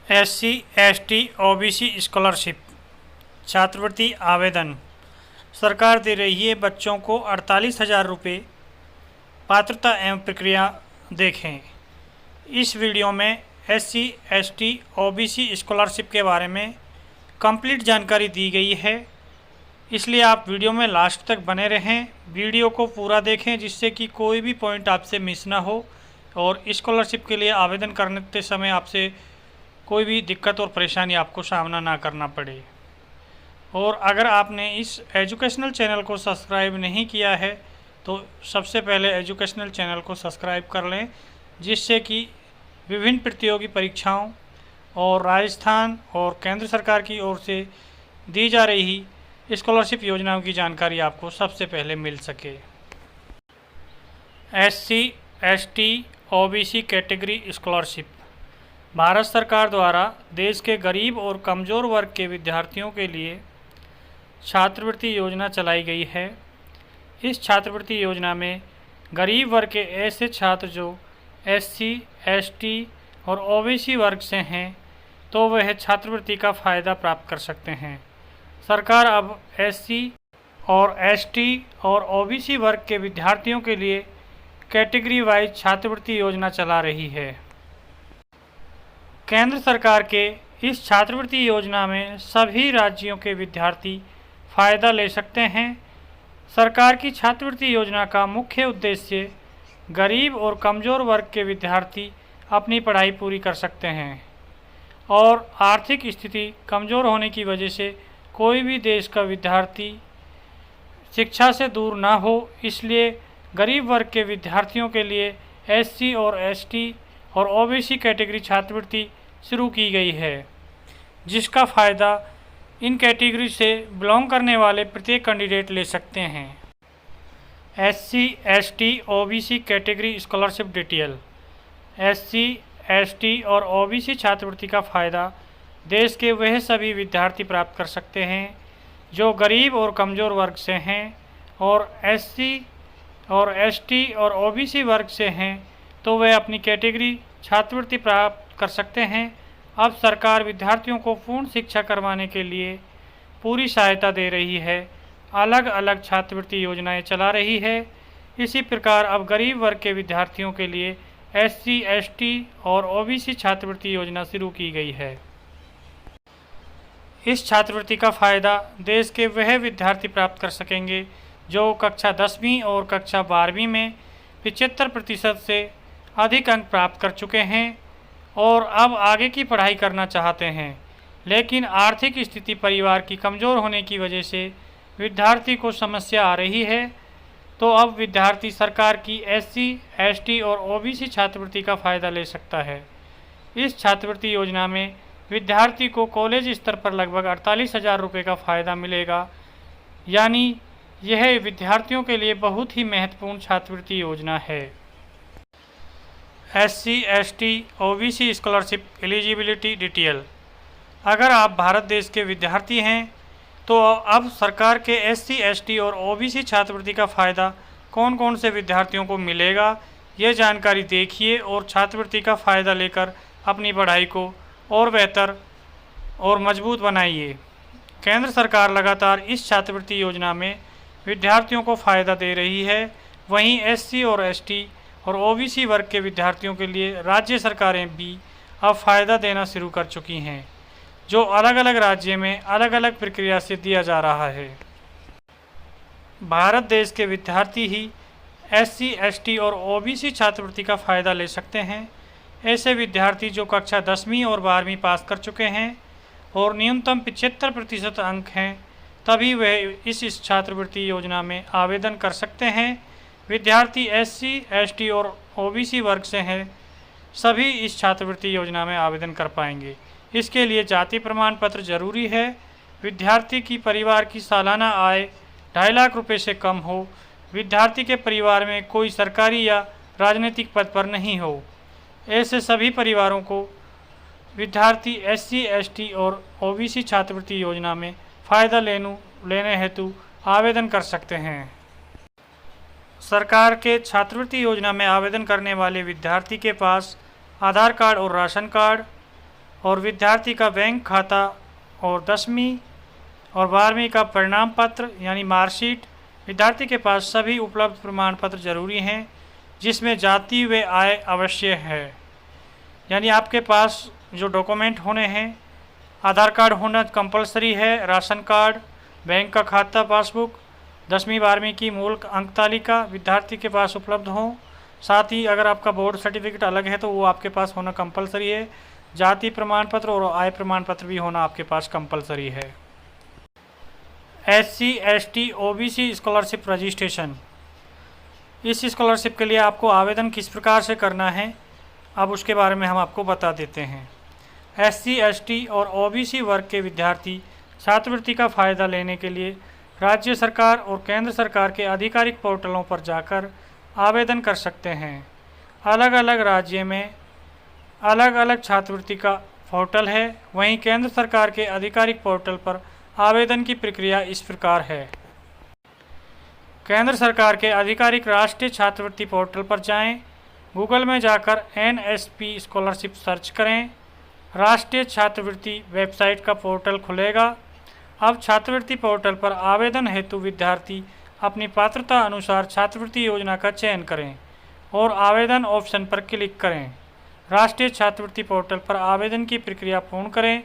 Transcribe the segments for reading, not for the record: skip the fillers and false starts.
SC, ST, OBC scholarship छात्रवृत्ति आवेदन। सरकार दे रही है बच्चों को 48,000 रुपये। पात्रता एवं प्रक्रिया देखें। इस वीडियो में SC, ST, OBC स्कॉलरशिप के बारे में कंप्लीट जानकारी दी गई है, इसलिए आप वीडियो में लास्ट तक बने रहें। वीडियो को पूरा देखें जिससे कि कोई भी पॉइंट आपसे मिस ना हो और स्कॉलरशिप के लिए आवेदन करते समय आपसे कोई भी दिक्कत और परेशानी आपको सामना ना करना पड़े। और अगर आपने इस एजुकेशनल चैनल को सब्सक्राइब नहीं किया है तो सबसे पहले एजुकेशनल चैनल को सब्सक्राइब कर लें, जिससे कि विभिन्न प्रतियोगी परीक्षाओं और राजस्थान और केंद्र सरकार की ओर से दी जा रही स्कॉलरशिप योजनाओं की जानकारी आपको सबसे पहले मिल सके। SC, ST, OBC category scholarship Bharat सरकार द्वारा देश के गरीब और कमज़ोर वर्ग के विद्यार्थियों के लिए छात्रवृत्ति योजना चलाई गई है। इस छात्रवृत्ति योजना में गरीब वर्ग के ऐसे छात्र जो SC, ST और OBC वर्ग से हैं तो वह छात्रवृत्ति का फ़ायदा प्राप्त कर सकते हैं। सरकार अब SC और ST और OBC वर्ग के विद्यार्थियों के लिए कैटेगरी वाइज छात्रवृत्ति योजना चला रही है। केंद्र सरकार के इस छात्रवृत्ति योजना में सभी राज्यों के विद्यार्थी फ़ायदा ले सकते हैं। सरकार की छात्रवृत्ति योजना का मुख्य उद्देश्य गरीब और कमज़ोर वर्ग के विद्यार्थी अपनी पढ़ाई पूरी कर सकते हैं और आर्थिक स्थिति कमज़ोर होने की वजह से कोई भी देश का विद्यार्थी शिक्षा से दूर ना हो, इसलिए गरीब वर्ग के विद्यार्थियों के लिए SC और ST और OBC कैटेगरी छात्रवृत्ति शुरू की गई है, जिसका फ़ायदा इन कैटेगरी से बिलोंग करने वाले प्रत्येक कैंडिडेट ले सकते हैं। SC, ST, OBC category scholarship detail. SC, ST और OBC छात्रवृत्ति का फ़ायदा देश के वह सभी विद्यार्थी प्राप्त कर सकते हैं जो गरीब और कमज़ोर वर्ग से हैं, और SC और ST और OBC वर्ग से हैं तो वे अपनी कैटेगरी छात्रवृत्ति प्राप्त कर सकते हैं। अब सरकार विद्यार्थियों को पूर्ण शिक्षा करवाने के लिए पूरी सहायता दे रही है, अलग अलग छात्रवृत्ति योजनाएं चला रही है। इसी प्रकार अब गरीब वर्ग के विद्यार्थियों के लिए SC, ST और OBC छात्रवृत्ति योजना शुरू की गई है। इस छात्रवृत्ति का फ़ायदा देश के वह विद्यार्थी प्राप्त कर सकेंगे जो कक्षा 10वीं और कक्षा 12वीं में 75% से अधिक अंक प्राप्त कर चुके हैं और अब आगे की पढ़ाई करना चाहते हैं, लेकिन आर्थिक स्थिति परिवार की कमज़ोर होने की वजह से विद्यार्थी को समस्या आ रही है। तो अब विद्यार्थी सरकार की SC, ST और OBC छात्रवृत्ति का फ़ायदा ले सकता है। इस छात्रवृत्ति योजना में विद्यार्थी को कॉलेज स्तर पर लगभग 48,000 रुपये का फ़ायदा मिलेगा, यानी यह विद्यार्थियों के लिए बहुत ही महत्वपूर्ण छात्रवृत्ति योजना है। SC, ST, OBC scholarship eligibility detail. अगर आप भारत देश के विद्यार्थी हैं तो अब सरकार के SC, ST और OBC छात्रवृत्ति का फ़ायदा कौन कौन से विद्यार्थियों को मिलेगा, ये जानकारी देखिए और छात्रवृत्ति का फ़ायदा लेकर अपनी पढ़ाई को और बेहतर और मजबूत बनाइए। केंद्र सरकार लगातार इस छात्रवृत्ति योजना में विद्यार्थियों को फ़ायदा दे रही है। वहीं SC और ST और OBC वर्ग के विद्यार्थियों के लिए राज्य सरकारें भी अब फ़ायदा देना शुरू कर चुकी हैं, जो अलग अलग राज्य में अलग अलग प्रक्रिया से दिया जा रहा है। भारत देश के विद्यार्थी ही SC, ST और OBC छात्रवृत्ति का फ़ायदा ले सकते हैं। ऐसे विद्यार्थी जो कक्षा 10वीं और 12वीं पास कर चुके हैं और न्यूनतम 75% अंक हैं, तभी वह इस छात्रवृत्ति योजना में आवेदन कर सकते हैं। विद्यार्थी SC, ST और OBC वर्ग से हैं, सभी इस छात्रवृत्ति योजना में आवेदन कर पाएंगे। इसके लिए जाति प्रमाण पत्र जरूरी है। विद्यार्थी की परिवार की सालाना आय 2.5 लाख रुपये से कम हो। विद्यार्थी के परिवार में कोई सरकारी या राजनीतिक पद पर नहीं हो। ऐसे सभी परिवारों को विद्यार्थी SC, ST और OBC छात्रवृत्ति योजना में फ़ायदा लेने हेतु आवेदन कर सकते हैं। सरकार के छात्रवृत्ति योजना में आवेदन करने वाले विद्यार्थी के पास आधार कार्ड और राशन कार्ड और विद्यार्थी का बैंक खाता और 10वीं और 12वीं का परिणाम पत्र यानी मार्कशीट। विद्यार्थी के पास सभी उपलब्ध प्रमाण पत्र जरूरी हैं, जिसमें जाति व आय अवश्य है। यानी आपके पास जो डॉक्यूमेंट होने हैं, आधार कार्ड होना कंपलसरी है, राशन कार्ड, बैंक का खाता पासबुक, 10वीं 12वीं की मूल अंक तालिका विद्यार्थी के पास उपलब्ध हो। साथ ही अगर आपका बोर्ड सर्टिफिकेट अलग है तो वो आपके पास होना कंपलसरी है। जाति प्रमाण पत्र और आय प्रमाण पत्र भी होना आपके पास कंपलसरी है। SC ST OBC scholarship registration. इस स्कॉलरशिप के लिए आपको आवेदन किस प्रकार से करना है, अब उसके बारे में हम आपको बता देते हैं। SC ST और OBC वर्ग के विद्यार्थी छात्रवृत्ति का फ़ायदा लेने के लिए राज्य सरकार और केंद्र सरकार के आधिकारिक पोर्टलों पर जाकर आवेदन कर सकते हैं। अलग अलग राज्य में अलग अलग छात्रवृत्ति का पोर्टल है। वहीं केंद्र सरकार के आधिकारिक पोर्टल पर आवेदन की प्रक्रिया इस प्रकार है। केंद्र सरकार के आधिकारिक राष्ट्रीय छात्रवृत्ति पोर्टल पर जाएं, गूगल में जाकर NSP स्कॉलरशिप सर्च करें। राष्ट्रीय छात्रवृत्ति वेबसाइट का पोर्टल खुलेगा। अब छात्रवृत्ति पोर्टल पर आवेदन हेतु विद्यार्थी अपनी पात्रता अनुसार छात्रवृत्ति योजना का चयन करें और आवेदन ऑप्शन पर क्लिक करें। राष्ट्रीय छात्रवृत्ति पोर्टल पर आवेदन की प्रक्रिया पूर्ण करें।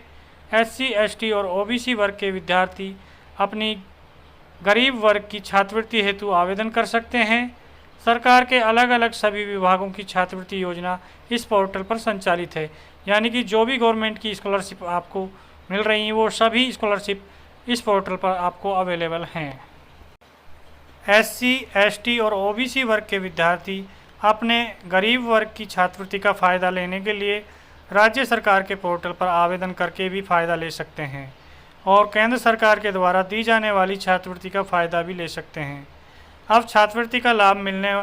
SC ST और OBC वर्ग के विद्यार्थी अपनी गरीब वर्ग की छात्रवृत्ति हेतु आवेदन कर सकते हैं। सरकार के अलग अलग सभी विभागों की छात्रवृत्ति योजना इस पोर्टल पर संचालित है। यानी कि जो भी गवर्नमेंट की स्कॉलरशिप आपको मिल रही हैं वो सभी स्कॉलरशिप इस पोर्टल पर आपको अवेलेबल हैं। SC ST और OBC वर्ग के विद्यार्थी अपने गरीब वर्ग की छात्रवृत्ति का फ़ायदा लेने के लिए राज्य सरकार के पोर्टल पर आवेदन करके भी फ़ायदा ले सकते हैं और केंद्र सरकार के द्वारा दी जाने वाली छात्रवृत्ति का फ़ायदा भी ले सकते हैं। अब छात्रवृत्ति का लाभ मिलने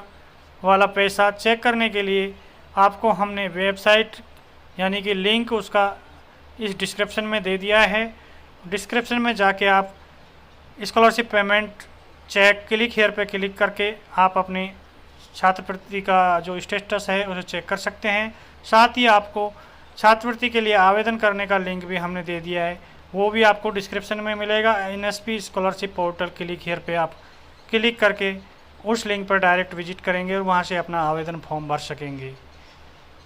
वाला पैसा चेक करने के लिए आपको हमने वेबसाइट यानी कि लिंक उसका इस डिस्क्रिप्शन में दे दिया है। डिस्क्रिप्शन में जाके आप scholarship payment check click here पे क्लिक करके आप अपनी छात्रवृत्ति का जो स्टेटस है उसे चेक कर सकते हैं। साथ ही आपको छात्रवृत्ति के लिए आवेदन करने का लिंक भी हमने दे दिया है, वो भी आपको डिस्क्रिप्शन में मिलेगा। NSP scholarship portal click here पे आप क्लिक करके उस लिंक पर डायरेक्ट विजिट करेंगे और वहाँ से अपना आवेदन फॉर्म भर सकेंगे।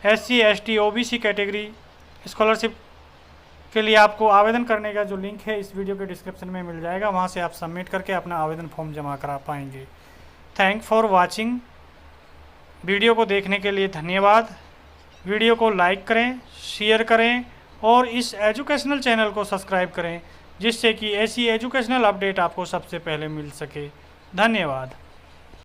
SC ST OBC category scholarship के लिए आपको आवेदन करने का जो लिंक है इस वीडियो के डिस्क्रिप्शन में मिल जाएगा, वहाँ से आप सबमिट करके अपना आवेदन फॉर्म जमा करा पाएंगे। Thank for watching. वीडियो को देखने के लिए धन्यवाद। वीडियो को लाइक करें, शेयर करें और इस एजुकेशनल चैनल को सब्सक्राइब करें, जिससे कि ऐसी एजुकेशनल अपडेट आपको सबसे पहले मिल सके। धन्यवाद।